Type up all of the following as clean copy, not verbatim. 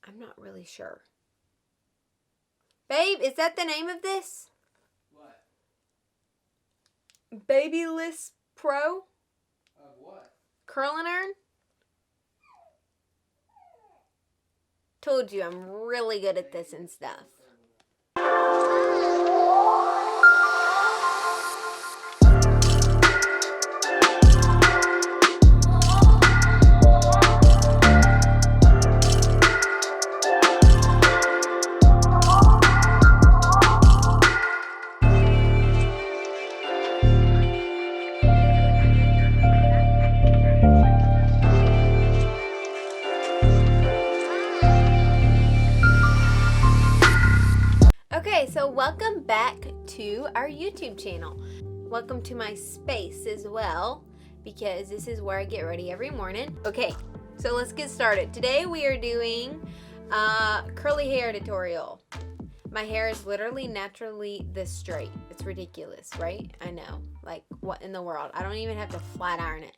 I'm not really sure. Babe, is that the name of this? What? Babyliss Pro? Of what? Curling iron? Told you I'm really good at this and stuff. Okay, so welcome back to our YouTube channel. Welcome to my space as well, because this is where I get ready every morning. Okay, so let's get started. Today we are doing a curly hair tutorial. My hair is literally naturally this straight. It's ridiculous, right? I know. Like, what in the world? I don't even have to flat iron it.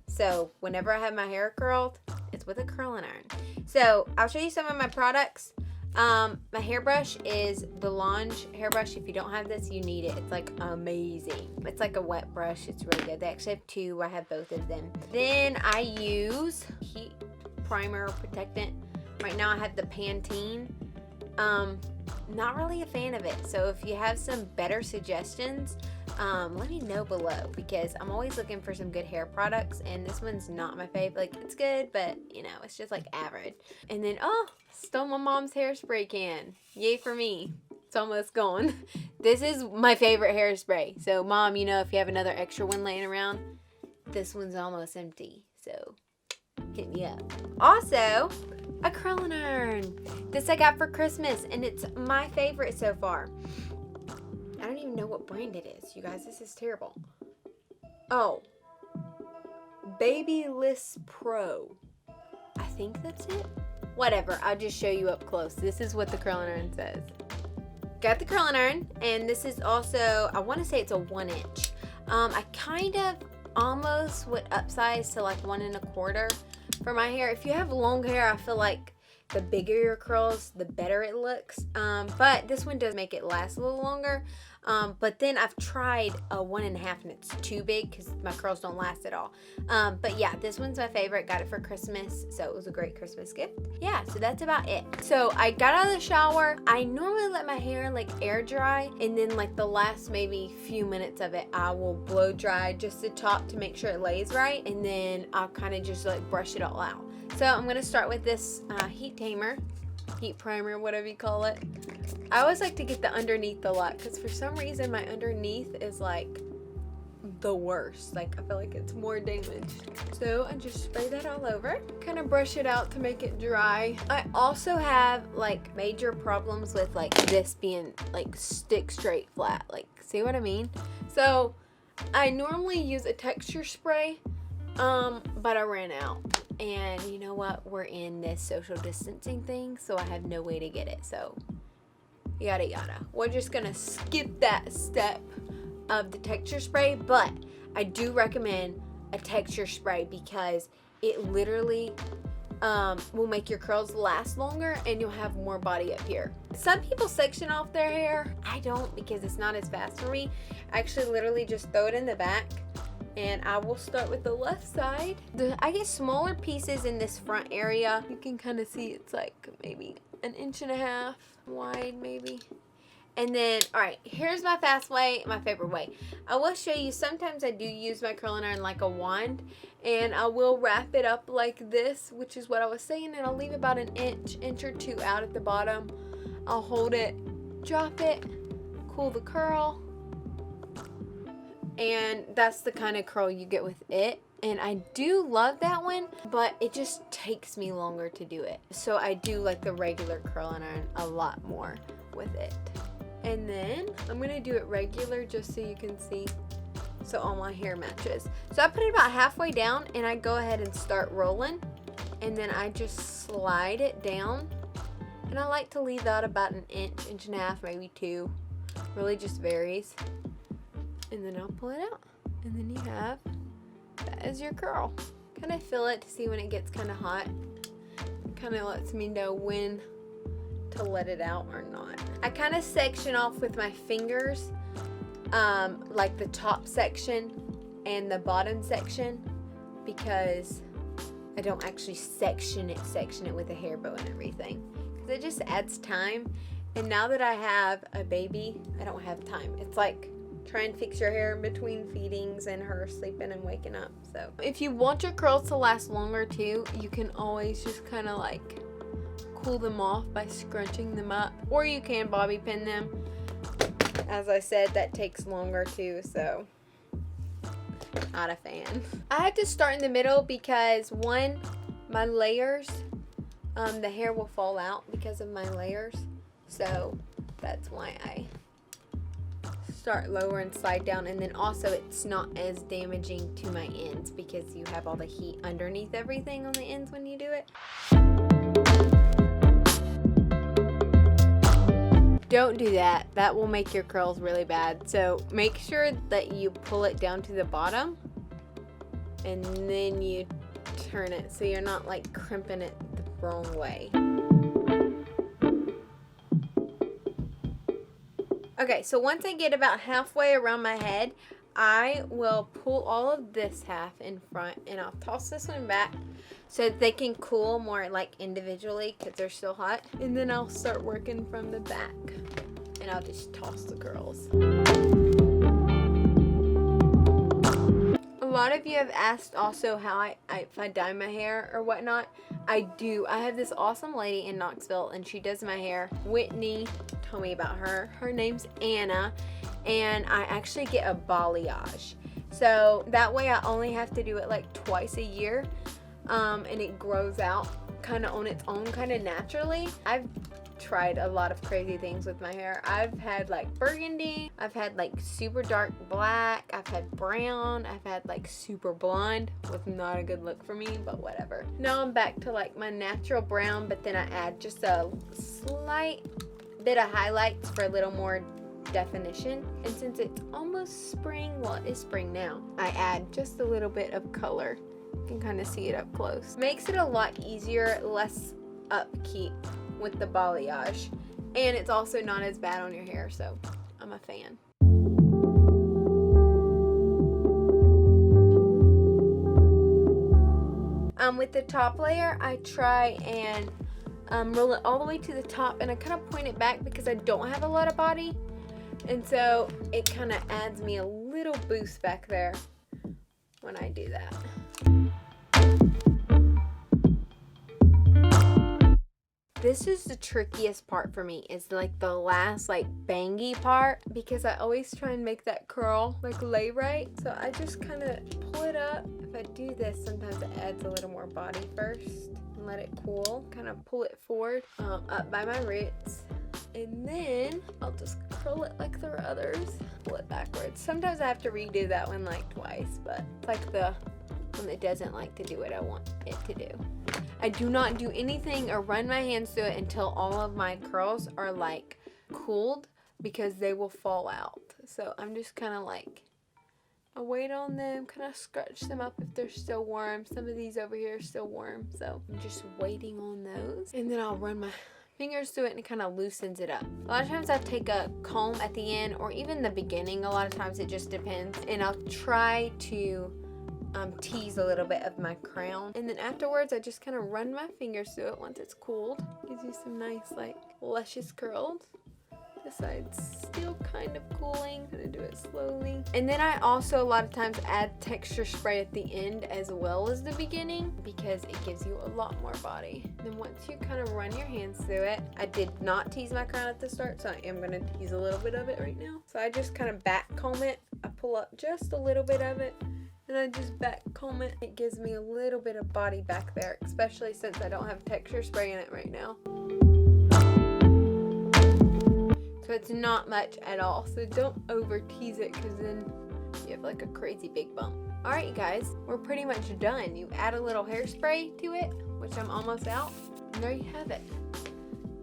So whenever I have my hair curled, it's with a curling iron. So I'll show you some of my products. My hairbrush is the Longe hairbrush. If you don't have this, you need it. It's like amazing. It's like a wet brush. It's really good. They actually have two. I have both of them. Then I use heat primer protectant. Right now I have the Pantene. Not really a fan of it. So if you have some better suggestions, let me know below, because I'm always looking for some good hair products, and this one's not my fave. Like, it's good, but you know, it's just like average. And then, oh, stole my mom's hairspray can. Yay for me. It's almost gone. This is my favorite hairspray. So Mom, you know, if you have another extra one laying around, this one's almost empty. So hit me up. Also, a curling iron. This I got for Christmas, and it's my favorite so far. I don't even know what brand it is, you guys. This is terrible. Oh, Babyliss Pro. I think that's it. Whatever, I'll just show you up close. This is what the curling iron says. Got the curling iron, and this is also, I want to say it's a 1 inch. I kind of almost would upsize to like 1 1/4 for my hair. If you have long hair, I feel like the bigger your curls, the better it looks. But this one does make it last a little longer. But then I've tried a 1 1/2, and it's too big because my curls don't last at all. But yeah, this one's my favorite. Got it for Christmas, so it was a great Christmas gift. Yeah, so that's about it. So I got out of the shower. I normally let my hair like air dry, and then like the last maybe few minutes of it, I will blow dry just the top to make sure it lays right, and then I'll kind of just like brush it all out. So I'm gonna start with this heat tamer, heat primer, whatever you call it. I always like to get the underneath a lot, because for some reason my underneath is like the worst. Like, I feel like it's more damaged. So I just spray that all over, kind of brush it out to make it dry. I also have like major problems with like this being like stick straight flat. Like, see what I mean? So I normally use a texture spray, but I ran out. And you know what? We're in this social distancing thing, so I have no way to get it. So yada yada. We're just gonna skip that step of the texture spray, but I do recommend a texture spray because it literally will make your curls last longer, and you'll have more body up here. Some people section off their hair. I don't, because it's not as fast for me. I actually literally just throw it in the back, and I will start with the left side. I get smaller pieces in this front area. You can kind of see it's like maybe 1.5 inches wide maybe. And then, all right, here's my fast way, my favorite way. I will show you, sometimes I do use my curling iron like a wand, and I will wrap it up like this, which is what I was saying, and I'll leave about an inch or two out at the bottom. I'll hold it, drop it, cool the curl, and that's the kind of curl you get with it. And I do love that one, but it just takes me longer to do it. So I do like the regular curling iron a lot more with it. And then I'm gonna do it regular just so you can see, so all my hair matches. So I put it about halfway down, and I go ahead and start rolling, and then I just slide it down. And I like to leave out about 1 inch, 1.5 inches, maybe 2. Really just varies. And then I'll pull it out, and then you have, that is your curl. Kind of feel it to see when it gets kind of hot. kind of lets me know when to let it out or not. I kind of section off with my fingers, like the top section and the bottom section, because I don't actually section it with a hair bow and everything, because it just adds time. And now that I have a baby, I don't have time. It's like trying to fix your hair in between feedings and her sleeping and waking up. So if you want your curls to last longer too, you can always just kind of like cool them off by scrunching them up, or you can bobby pin them. As I said, that takes longer too, so not a fan. I had to start in the middle because one, my layers, the hair will fall out because of my layers, so that's why I start lower and slide down. And then also it's not as damaging to my ends because you have all the heat underneath everything on the ends when you do it. Don't do that. That will make your curls really bad. So make sure that you pull it down to the bottom and then you turn it so you're not like crimping it the wrong way. Okay, so once I get about halfway around my head, I will pull all of this half in front and I'll toss this one back so that they can cool more like individually because they're still hot. And then I'll start working from the back and I'll just toss the curls. A lot of you have asked also how if I dye my hair or whatnot. I do. I have this awesome lady in Knoxville and she does my hair. Whitney told me about her. Her name's Anna. And I actually get a balayage. So that way I only have to do it like twice a year. And it grows out kind of on its own, kind of naturally. I've tried a lot of crazy things with my hair. I've had like burgundy, I've had like super dark black, I've had brown, I've had like super blonde. Was not a good look for me, but whatever. Now I'm back to like my natural brown, but then I add just a slight bit of highlights for a little more definition. And since it's almost spring, well, it is spring now, I add just a little bit of color. You can kind of see it up close. Makes it a lot easier, less upkeep with the balayage, and it's also not as bad on your hair, so I'm a fan. With the top layer, I try and roll it all the way to the top, and I kind of point it back because I don't have a lot of body, and so it kind of adds me a little boost back there when I do that. This is the trickiest part for me, is like the last like bangy part, because I always try and make that curl like lay right. So I just kind of pull it up. If I do this, sometimes it adds a little more body first and let it cool. Kind of pull it forward up by my roots. And then I'll just curl it like the others. Pull it backwards. Sometimes I have to redo that one like twice, but it's like the one that doesn't like to do what I want it to do. I do not do anything or run my hands through it until all of my curls are like cooled, because they will fall out. So I'm just kind of like, I wait on them, kind of scratch them up if they're still warm. Some of these over here are still warm, so I'm just waiting on those. And then I'll run my fingers through it and it kind of loosens it up. A lot of times I take a comb at the end, or even the beginning. A lot of times it just depends. And I'll try to tease a little bit of my crown, and then afterwards I just kind of run my fingers through it once it's cooled. Gives you some nice like luscious curls. This side's still kind of cooling. Gonna do it slowly. And then I also a lot of times add texture spray at the end as well as the beginning, because it gives you a lot more body. And then once you kind of run your hands through it, I did not tease my crown at the start, so I am gonna tease a little bit of it right now. So I just kind of back comb it. I pull up just a little bit of it, and I just back comb it. It gives me a little bit of body back there, especially since I don't have texture spray in it right now. So it's not much at all. So don't over tease it, because then you have like a crazy big bump. Alright, you guys, we're pretty much done. You add a little hairspray to it, which I'm almost out, and there you have it.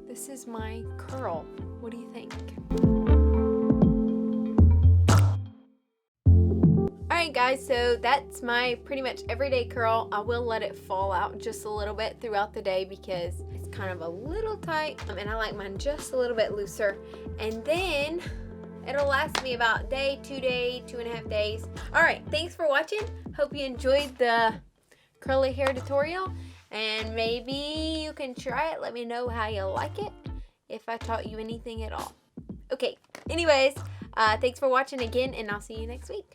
This is my curl. What do you think? Alright guys, guys, so that's my pretty much everyday curl. I will let it fall out just a little bit throughout the day because it's kind of a little tight, and I like mine just a little bit looser. And then it'll last me about day, 2.5 days. All right, thanks for watching. Hope you enjoyed the curly hair tutorial, and maybe you can try it. Let me know how you like it, if I taught you anything at all. Okay, anyways, thanks for watching again, and I'll see you next week.